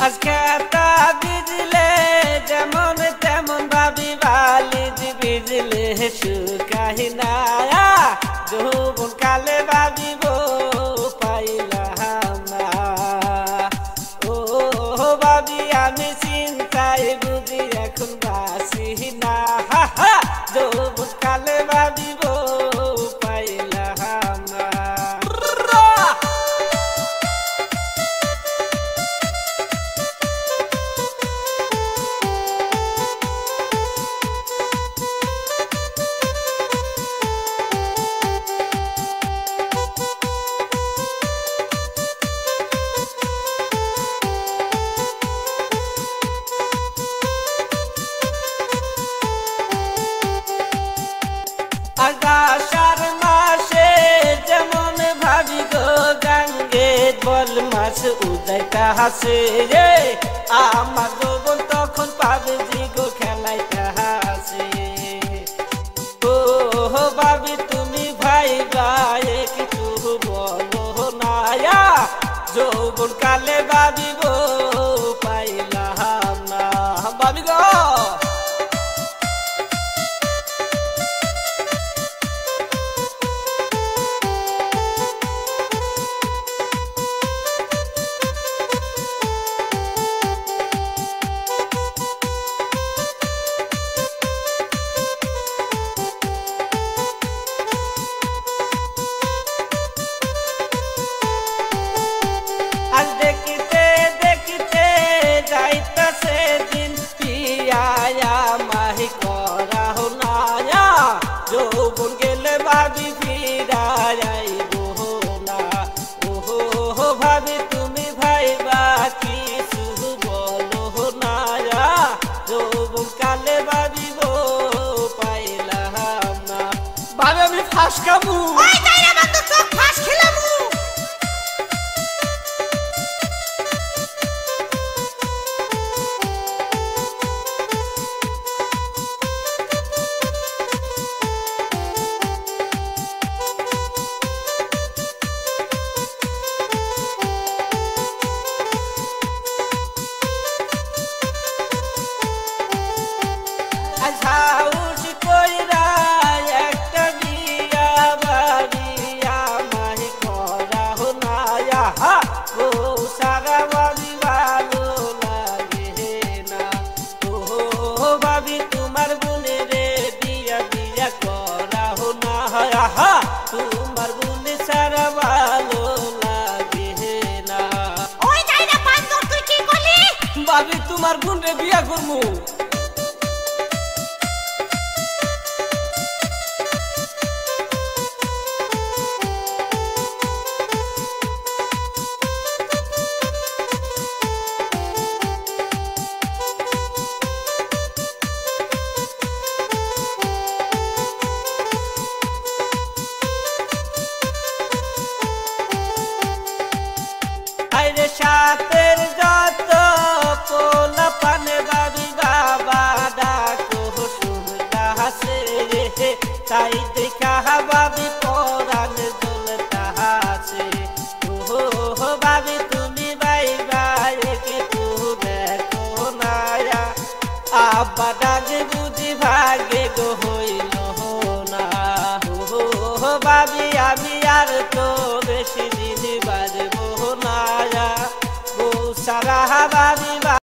আজকে তা বিজলে যেমন তেমন ভাবি বালিজ বিজলে শুকাই না যৌবন কালে ভাবিব পাইলাম না ও ভাবি আমি চিন্তায় বুঝি এখন বাসি না যৌবন কালে ভাবিব পাইলাম না। আষাঢ় মাসে যেমন ভাবি গো গাঙ্গে বল মাছ উদাইতা হাসে রে আমার যৌবন তখন পাবে জি গো খেলাইতা হাসে ও ভাবি তুমি ভাই ভাই কিছু বলো না যৌবন কালে ভাবিব পাইলাম না ভাবি গো। আজ দেখিতে দেখিতে যাইতাছে দিন পিয়া মাহি করা না যৌবন গেলে ভাবি ফিরা যাইব না ও ভাবি তুমি ভাইবা কিছু বলো না যৌবন কালে ভাবিব পাইলাম না ভাবি আমি ফাঁস খাবো ফাঁস খেলাম। সাহস কইরা একটা বিয়া বাড়িয়া মাহি করা না ও সারা ভাবি ভালো লাগে না ও ভাবি তোমার বোনে রে বিয়া বিয়া করা না তোমার বোনে সারা ভালো লাগে না ওই যাই না পাঁচ তুই কি করলি ভাবি তোমার বোন রে বিয়া করমু। আইরে সাতের যত পোলা পানে বাবি বাবা ডাকো শুনতা হাসে রে তাই দেখা বাবি পরাণ জ্বলতা হাসে ও ভাবি তুমি বাই বাই একটু দেখো না আব্বা ডাকে বুঝি ভাগে গো হইল না ও ভাবি আমি আর তো বেশি দিন বাজবো না সারা ভাবি